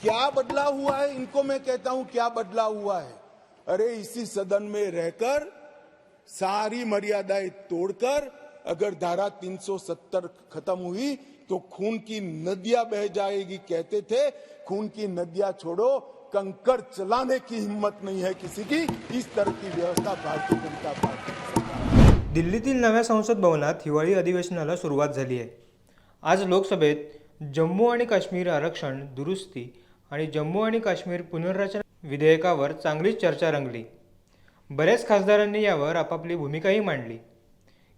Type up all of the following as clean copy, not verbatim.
क्या बदला हुआ है? इनको मैं कहता हूं क्या बदला हुआ है। अरे इसी सदन में रहकर सारी मर्यादाएं तोड़कर अगर धारा 370 खत्म हुई तो खून की नदियां बह जाएगी कहते थे। खून की नदियां छोड़ो, कंकड़ चलाने की हिम्मत नहीं है किसी की। इस तरह की व्यवस्था भारतीय जनता पार्टी। दिल्लीतील नव्या संसद भवनात हिवाळी अधिवेशनाला सुरुवात झाली आहे। आज लोकसभेत जम्मू आणि काश्मीर आरक्षण दुरुस्ती आणि जम्मू आणि काश्मीर पुनर्रचना विधेयकावर चांगलीच चर्चा रंगली। बऱ्याच खासदारांनी यावर आपापली भूमिकाही मांडली।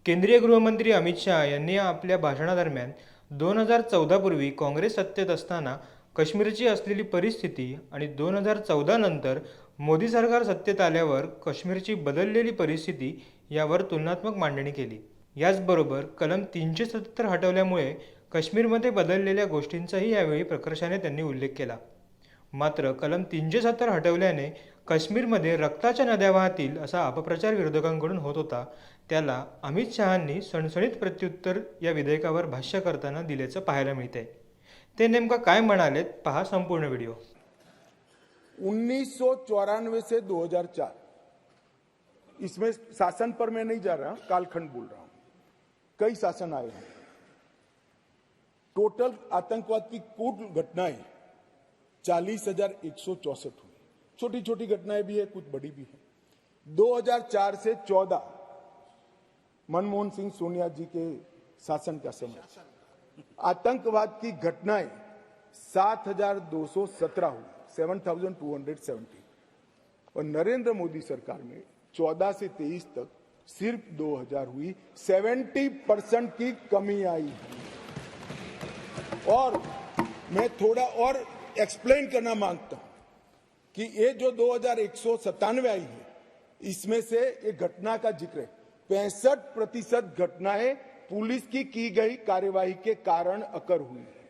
केंद्रीय गृहमंत्री अमित शाह यांनी आपल्या भाषणादरम्यान 2014 पूर्वी काँग्रेस सत्तेत असताना काश्मीरची असलेली परिस्थिती आणि 2014 नंतर मोदी सरकार सत्तेत आल्यावर काश्मीरची बदललेली परिस्थिती यावर तुलनात्मक मांडणी केली। याचबरोबर कलम 370 हटवल्यामुळे काश्मीरमध्ये बदललेल्या गोष्टींचाही यावेळी प्रकर्षाने त्यांनी उल्लेख केला। मात्र कलम 370 हटवल्याने काश्मीरमध्ये रक्ताच्या नद्या वाहतील असा अपप्रचार विरोधकांकडून होत होता, त्याला अमित शहांनी सणसणीत प्रत्युत्तर या विधेयकावर भाष्य करताना दिल्याचं पाहायला मिळतंय। ते नेमकं काय म्हणालेत पहा संपूर्ण व्हिडिओ। 1994 से 2004 इसमें शासन पर मैं नहीं जा रहा, कालखंड बोल रहा हूं। कई शासन आए हैं। टोटल आतंकवाद की कुल घटनाएं 40,164 हुई। छोटी छोटी घटनाएं भी है, कुछ बड़ी भी है। 2004 से 14 मनमोहन सिंह सोनिया जी के शासन का समय आतंकवाद की घटनाएं 7,217 हुई, 7,270। और नरेंद्र मोदी सरकार में 14 से 23 तक सिर्फ 2,000 हुई। 70% की कमी आई है। और मैं थोड़ा और एक्सप्लेन करना मांगता हूं कि ये जो 2,197 आई है, इसमें से एक घटना का जिक्र है। 65% घटनाएं पुलिस की गई कार्यवाही के कारण अकर हुई है।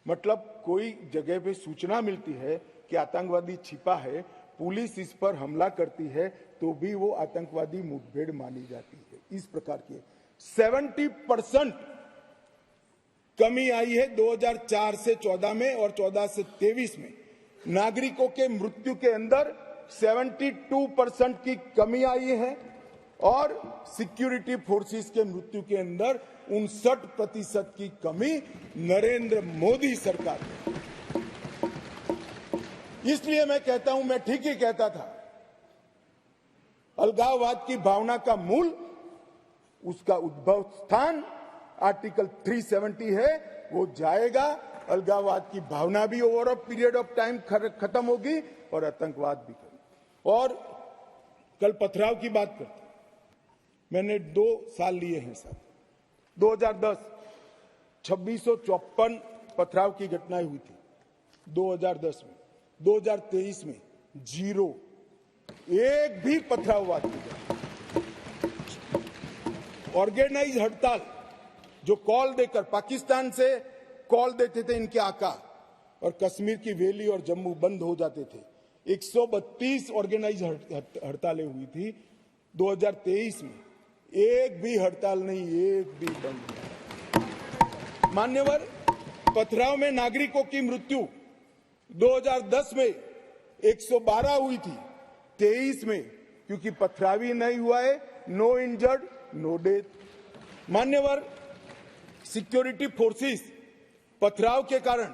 मतलब कोई जगह पे सूचना मिलती है कि आतंकवादी छिपा है, पुलिस इस पर हमला करती है तो भी वो आतंकवादी मुठभेड़ मानी जाती है। इस प्रकार की 70% कमी आई है 2004 से 14 में और 14 से 23 में। नागरिकों के मृत्यु के अंदर 72% की कमी आई है और सिक्योरिटी फोर्सेस के मृत्यु के अंदर 59% की कमी नरेंद्र मोदी सरकार में। इसलिए मैं कहता हूं, मैं ठीक ही कहता था, अलगाववाद की भावना का मूल, उसका उद्भव स्थान आर्टिकल 370 है, वो जाएगा। अलगाववाद की भावना भी over a period of time खत्म होगी और आतंकवाद भी खत्म। और कल पथराव की बात करते, मैंने 2 साल लिए हैं साहब। 2010 2654 पथराव की घटनाएं हुई थी 2010 में। 2023 में 0, एक भी पथराववाद की घटना। ऑर्गेनाइज हड़ताल जो कॉल देकर पाकिस्तान से कॉल देते थे इनके आका, और कश्मीर की वैली और जम्मू बंद हो जाते थे। 132 ऑर्गेनाइज हड़तालें हुई थी 2023 में। एक भी हड़ताल नहीं, एक भी बंद नहीं। मान्यवर, पथराव में नागरिकों की मृत्यु 2010 में 112 हुई थी। 23 में क्योंकि पथरावी नहीं हुआ है, नो इंजर्ड नो डेथ। मान्यवर, सिक्योरिटी फोर्सेस पथराव के कारण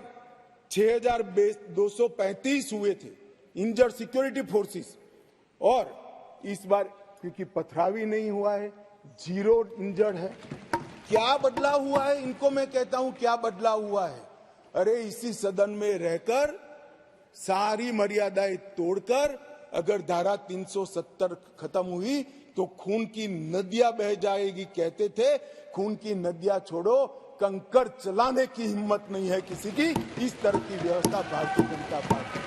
6,235 हुए थे इंजर्ड सिक्योरिटी फोर्सेस, और इस बार क्योंकि पथरावी नहीं हुआ है 0 इंजर्ड है। क्या बदला हुआ है? इनको मैं कहता हूं क्या बदला हुआ है। अरे इसी सदन में रहकर सारी मर्यादाएं तोड़कर अगर धारा 370 खत्म हुई तो खून की नदियां बह जाएगी कहते थे। खून की नदियां छोड़ो, कंकड़ चलाने की हिम्मत नहीं है किसी की। इस तरह की व्यवस्था भारतीय जनता पार्टी